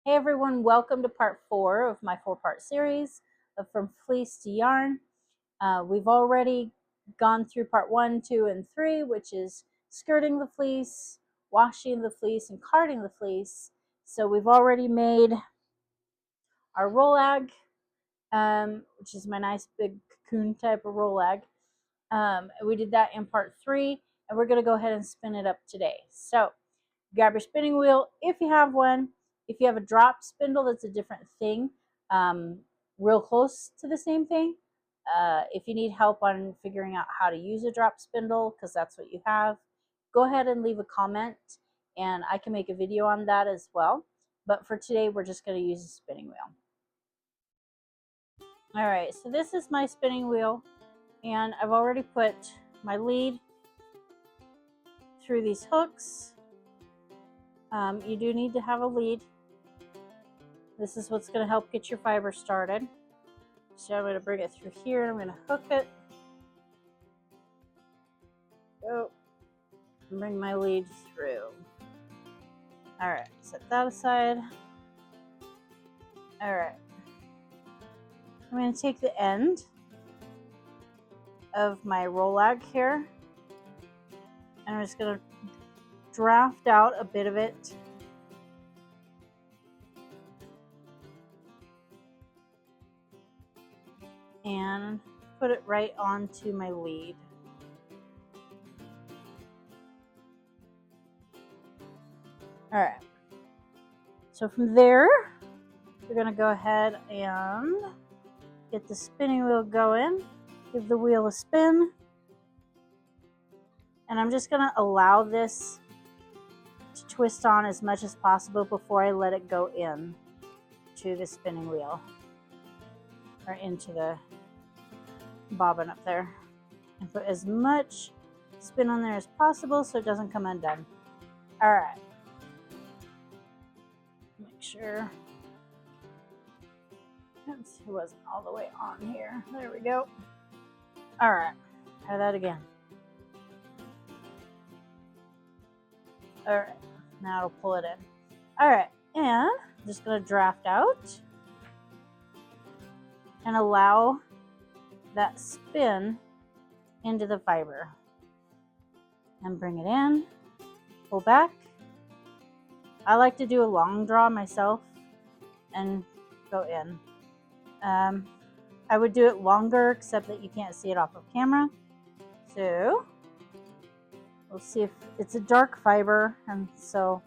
Hey everyone, welcome to part 4 of my 4-part series of From Fleece to Yarn. We've already gone through part 1, 2, and 3, which is skirting the fleece, washing the fleece, and carding the fleece. So we've already made our rollag, which is my nice big cocoon type of rollag. We did that in part 3, and we're going to go ahead and spin it up today. So grab your spinning wheel if you have one. If you have a drop spindle, that's a different thing, real close to the same thing. If you need help on figuring out how to use a drop spindle, because that's what you have, go ahead and leave a comment and I can make a video on that as well. But for today, we're just going to use a spinning wheel. All right, so this is my spinning wheel, and I've already put my lead through these hooks. You do need to have a lead. This is what's going to help get your fiber started. So I'm going to bring it through here and I'm going to hook it. Go. And bring my lead through. Alright, set that aside. Alright. I'm going to take the end of my rollag here, and I'm just going to draft out a bit of it. And put it right onto my lead. Alright, so from there, we're going to go ahead and get the spinning wheel going, give the wheel a spin, and I'm just going to allow this to twist on as much as possible before I let it go in to the spinning wheel, or into the bobbin up there, and put as much spin on there as possible so it doesn't come undone. Alright, make sure it wasn't all the way on here. There we go. Alright, try that again. Alright, now it'll pull it in. Alright, and I'm just going to draft out and allow that spin into the fiber. And bring it in, pull back. I like to do a long draw myself and go in. I would do it longer, except that you can't see it off of camera. So we'll see if it's a dark fiber, and so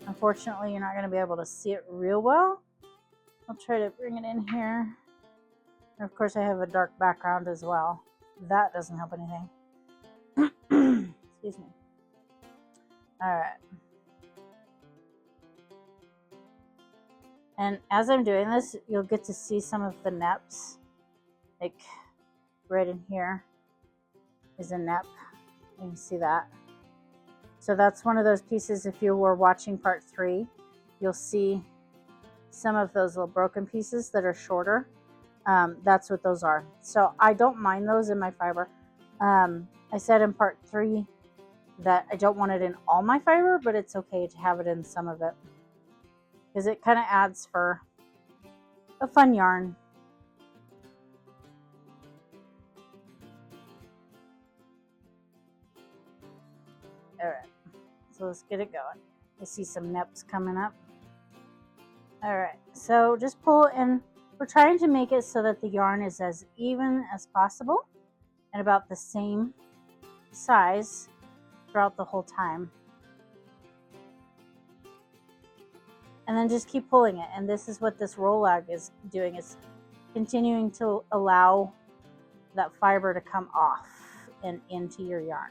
unfortunately you're not going to be able to see it real well. I'll try to bring it in here. And of course I have a dark background as well. That doesn't help anything. Excuse me. Alright. And as I'm doing this, you'll get to see some of the neps. Like right in here is a nep. You can see that. So that's one of those pieces, if you were watching part 3, you'll see some of those little broken pieces that are shorter. That's what those are. So I don't mind those in my fiber. I said in part 3 that I don't want it in all my fiber, but it's okay to have it in some of it, because it kind of adds for a fun yarn. Alright, so let's get it going. I see some neps coming up. Alright, so just pull, and we're trying to make it so that the yarn is as even as possible and about the same size throughout the whole time. And then just keep pulling it, and this is what this rollag is doing, is continuing to allow that fiber to come off and into your yarn.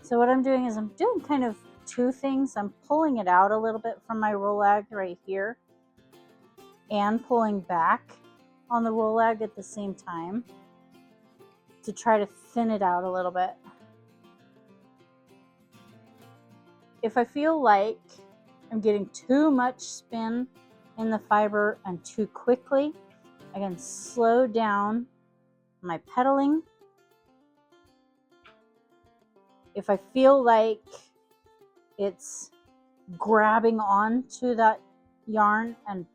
So what I'm doing is I'm doing kind of two things. I'm pulling it out a little bit from my rollag right here and pulling back on the rollag at the same time to try to thin it out a little bit. if I feel like I'm getting too much spin in the fiber and too quickly, I can slow down my pedaling. If I feel like it's grabbing onto that yarn and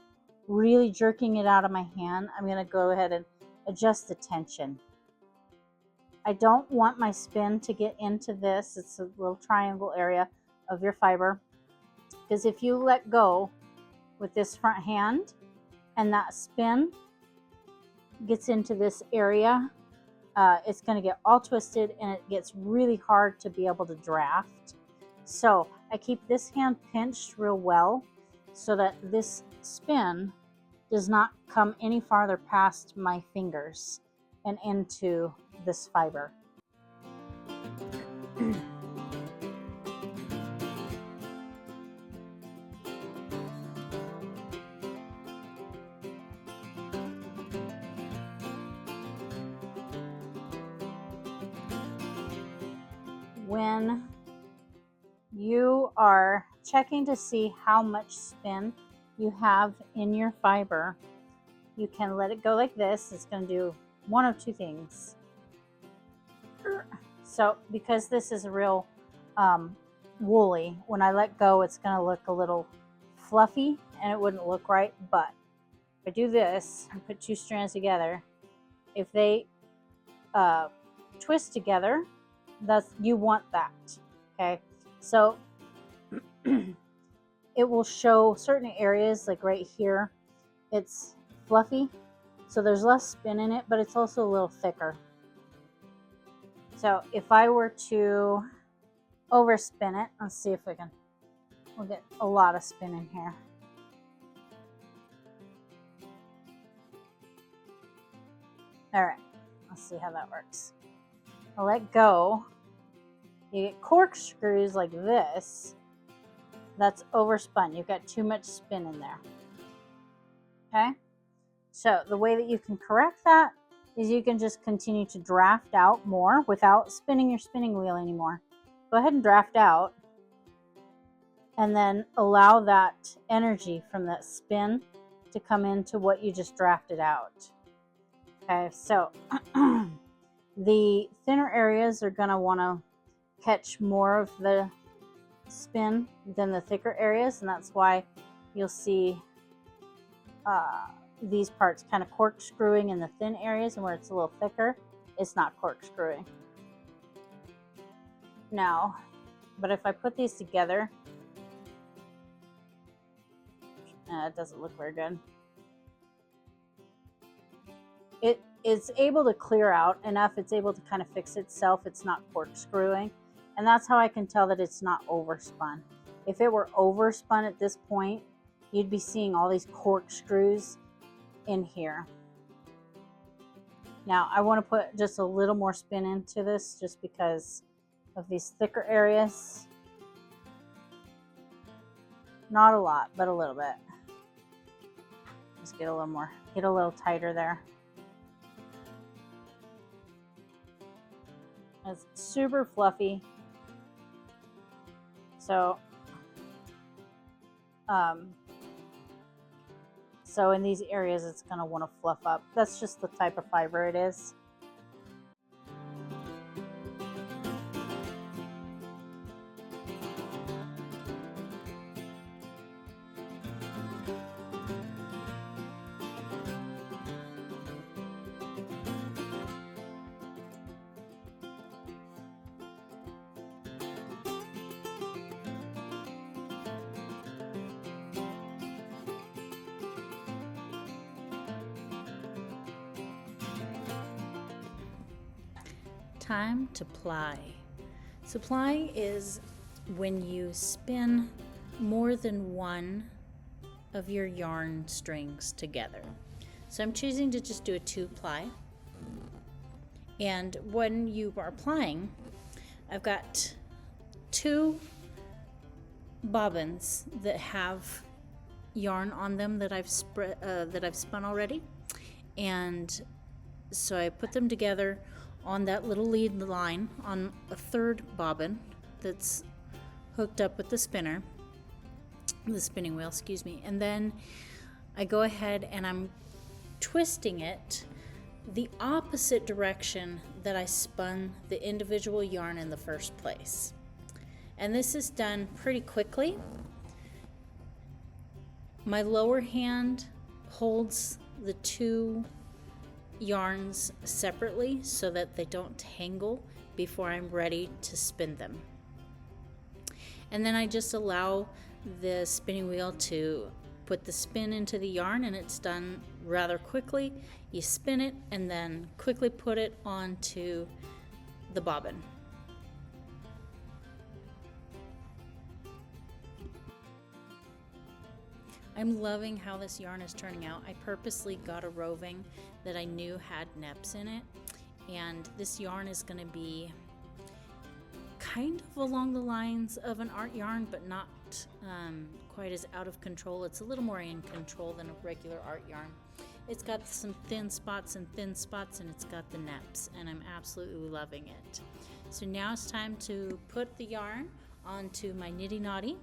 really jerking it out of my hand, I'm going to go ahead and adjust the tension. I don't want my spin to get into this. It's a little triangle area of your fiber, because if you let go with this front hand and that spin gets into this area, it's going to get all twisted and it gets really hard to be able to draft. So I keep this hand pinched real well so that this spin does not come any farther past my fingers and into this fiber. When you are checking to see how much spin you have in your fiber, you can let it go like this. It's going to do one of two things. So because this is real woolly, when I let go, it's going to look a little fluffy and it wouldn't look right. But if I do this and put two strands together, if they twist together, you want that. Okay, so it will show certain areas, like right here, it's fluffy, so there's less spin in it, but it's also a little thicker. So if I were to overspin it, let's see if we'll get a lot of spin in here. All right, let's see how that works. I'll let go. You get corkscrews like this. That's overspun. You've got too much spin in there. Okay? So the way that you can correct that is you can just continue to draft out more without spinning your spinning wheel anymore. Go ahead and draft out and then allow that energy from that spin to come into what you just drafted out. Okay, so the thinner areas are going to want to catch more of the spin than the thicker areas, and that's why you'll see these parts kind of corkscrewing in the thin areas, and where it's a little thicker, it's not corkscrewing. Now, but if I put these together, it doesn't look very good. It's able to clear out enough. It's able to kind of fix itself. It's not corkscrewing. And that's how I can tell that it's not overspun. If it were overspun at this point, you'd be seeing all these corkscrews in here. Now, I want to put just a little more spin into this just because of these thicker areas. Not a lot, but a little bit. Just get a little more, get a little tighter there. It's super fluffy. So in these areas, it's going to want to fluff up. That's just the type of fiber it is. Time to ply. So ply is when you spin more than one of your yarn strings together. So I'm choosing to just do a 2-ply. And when you are plying, I've got 2 bobbins that have yarn on them that I've spun already, and so I put them together on that little lead line on a 3rd bobbin that's hooked up with the spinning wheel, excuse me, and then I go ahead and I'm twisting it the opposite direction that I spun the individual yarn in the first place. And this is done pretty quickly. My lower hand holds the two yarns separately so that they don't tangle before I'm ready to spin them. And then I just allow the spinning wheel to put the spin into the yarn, and it's done rather quickly. You spin it and then quickly put it onto the bobbin. I'm loving how this yarn is turning out. I purposely got a roving that I knew had neps in it, and this yarn is going to be kind of along the lines of an art yarn, but not quite as out of control. It's a little more in control than a regular art yarn. It's got some thin spots, and it's got the neps, and I'm absolutely loving it. So now it's time to put the yarn onto my nitty knotty,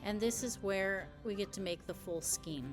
and this is where we get to make the full skein.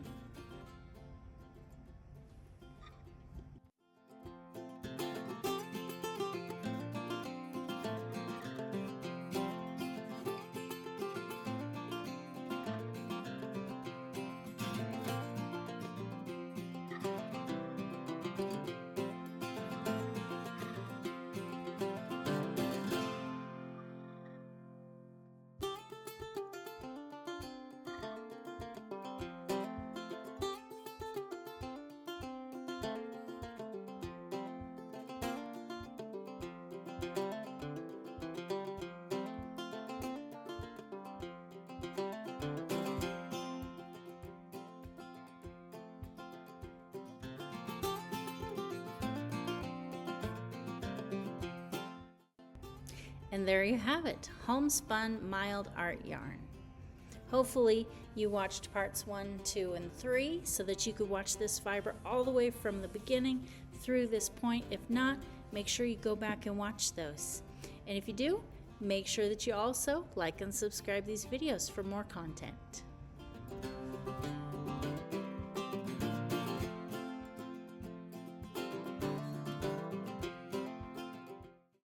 And there you have it, homespun mild art yarn. Hopefully you watched parts 1, 2, and 3 so that you could watch this fiber all the way from the beginning through this point. If not, make sure you go back and watch those. And if you do, make sure that you also like and subscribe these videos for more content.